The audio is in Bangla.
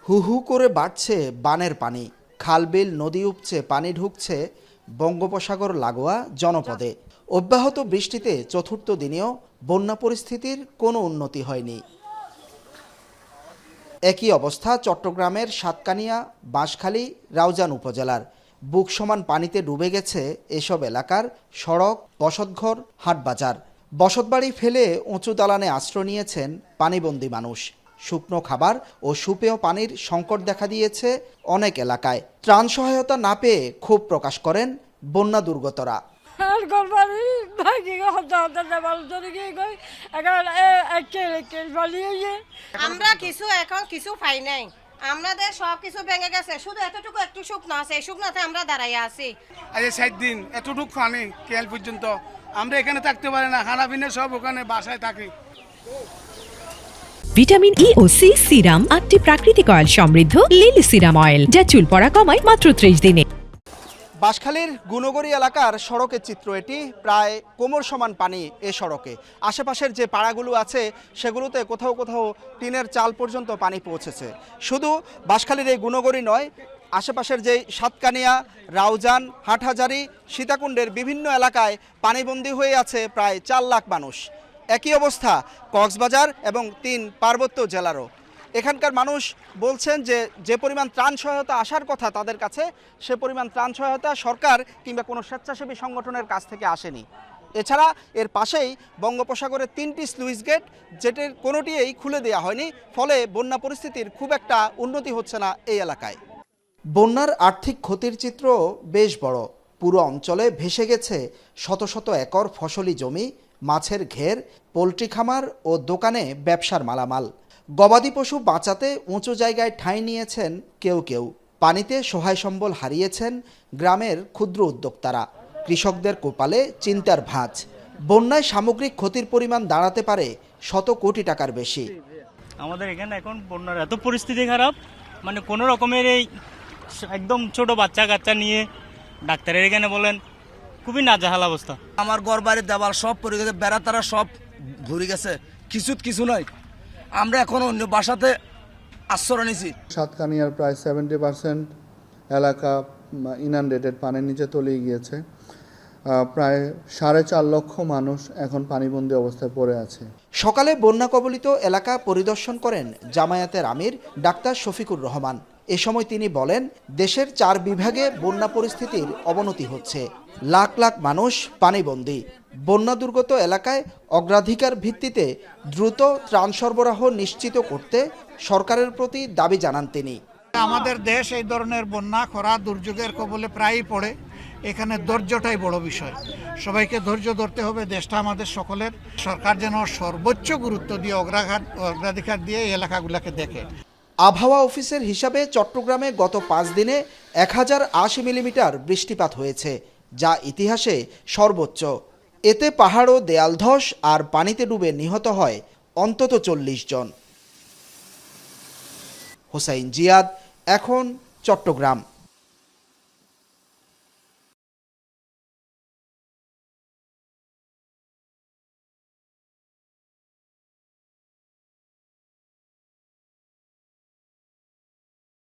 হু হু করে বাড়ছে বানের পানি, খালবিল নদী উপচে পানি ঢুকছে বঙ্গোপসাগর লাগোয়া জনপদে। অব্যাহত বৃষ্টিতে চতুর্থ দিনেও বন্যা পরিস্থিতির কোনো উন্নতি হয়নি। একই অবস্থা চট্টগ্রামের সাতকানিয়া, বাঁশখালী, রাউজান উপজেলার। বুক সমান পানিতে ডুবে গেছে এসব এলাকার সড়ক, বসতঘর, হাটবাজার। বসতবাড়ি ফেলে উঁচু দালানে আশ্রয় নিয়েছেন পানিবন্দী মানুষ। শুকনো খাবার ও সুপেয় পানির সংকট দেখা দিয়েছে অনেক এলাকায়। ত্রাণ সহায়তা না পেয়ে ক্ষোভ প্রকাশ করেন বন্যা দুর্গতরা। আমরা কিছু পাই নাই, আমাদের সব কিছু ভেঙে গেছে, শুধু এতটুকু একটু শুকনো আছে, এই শুকনোতে আমরা দাঁড়াইয়া আছি। আজ 7 দিন এতটুকু পানি কেল পর্যন্ত আমরা এখানে থাকতে পারি না, খানা পিনা সব ওখানে বাসায় থাকি। ভিটামিন ই ও সি সিরাম 8টি প্রাকৃতিক অয়েল সমৃদ্ধ লিলি সিরাম অয়েল, যা চুল পড়া কমায় মাত্র 30 দিনে। বাঁশখালীর গুণগড়ি এলাকার সড়কের চিত্র এটি। প্রায় কোমর সমান পানি এ সড়কে। আশেপাশের যে পাড়াগুলো আছে সেগুলোতে কোথাও কোথাও টিনের চাল পর্যন্ত পানি পৌঁছেছে। শুধু বাঁশখালীর এই গুণগড়ি নয়, আশেপাশের যে সাতকানিয়া, রাউজান, হাটহাজারী, সীতাকুণ্ডের বিভিন্ন এলাকায় পানিবন্দী হয়ে আছে প্রায় 4 লাখ মানুষ। একই অবস্থা কক্সবাজার এবং 3 পার্বত্য জেলারও। এখানকার মানুষ বলছেন যে পরিমাণ ত্রাণ সহায়তা আসার কথা তাদের কাছে, সে পরিমাণ ত্রাণ সহায়তা সরকার কিংবা কোনো স্বেচ্ছাসেবী সংগঠনের কাছ থেকে আসেনি। এছাড়া এর পাশেই বঙ্গোপসাগরের 3টি স্লুইস গেট, যেটির কোনোটিই খুলে দেওয়া হয়নি। ফলে বন্যা পরিস্থিতির খুব একটা উন্নতি হচ্ছে না এই এলাকায়। বন্যার আর্থিক ক্ষতির চিত্র বেশ বড়। পুরো অঞ্চলে ভেসে গেছে শত শত একর ফসলি জমি, মাছের ঘের, পোলট্রি খামার ও দোকানে ব্যবসার মালামাল। গবাদি পশু বাঁচাতে উঁচু জায়গায় ঠাঁই নিয়েছেন কেউ কেউ। পানিতে সহায় সম্বল হারিয়েছেন গ্রামের ক্ষুদ্র উদ্যোক্তারা। কৃষকদের কপালে চিন্তার ভাঁজ। বন্যায় সামগ্রিক ক্ষতির পরিমাণ দাঁড়াতে পারে শত কোটি টাকার বেশি। আমাদের এখানে এখন বন্যার এত পরিস্থিতি খারাপ, মানে কোনো রকমের এই একদম ছোট বাচ্চা কাচ্চা নিয়ে ডাক্তারের এখানে বলেন খুবই নাজেহাল অবস্থা। আমার ঘর বাড়ির দেওয়াল সব পড়ে গেছে, বেড়া তারা সব ঘুরে গেছে, কিছু নয়। আমরা এখন অন্য বাসাতে আশ্রয় নিয়েছি। সাতকানিয়ার প্রায় 70% এলাকা ইনান্ডেটেড, পানির নিচে তলিয়ে গিয়েছে। প্রায় 4.5 লক্ষ মানুষ এখন পানিবন্দী অবস্থায় পড়ে আছে। সকালে বন্যা কবলিত এলাকা পরিদর্শন করেন জামায়াতের আমির ডাক্তার শফিকুর রহমান। এ সময় তিনি বলেন, দেশের 4 বিভাগে বন্যা পরিস্থিতির অবনতি হচ্ছে। লাখ লাখ মানুষ পানিবন্দী। বন্যা দুর্গত এলাকায় অগ্রাধিকার ভিত্তিতে দ্রুত ত্রাণ সরবরাহ নিশ্চিত করতে সরকারের প্রতি দাবি জানান তিনি। আমাদের দেশ এই ধরনের বন্যা, খরা, দুর্যোগের কবলে প্রায়ই পড়ে। এখানে ধৈর্যটাই বড় বিষয়। সবাইকে ধৈর্য ধরতে হবে। দেশটা আমাদের সকলের। সরকার যেন সর্বোচ্চ গুরুত্ব দিয়ে অগ্রাধিকার দিয়ে এই এলাকাগুলোকে দেখে। আবহাওয়া অফিসের হিসাবে চট্টগ্রামে গত 5 দিনে 1080 মিলিমিটার বৃষ্টিপাত হয়েছে, যা ইতিহাসে সর্বোচ্চ। এতে পাহাড় ও দেয়াল ধস আর পানিতে ডুবে নিহত হয় অন্তত 40 জন। হোসাইন জিয়াদ, এখন চট্টগ্রাম।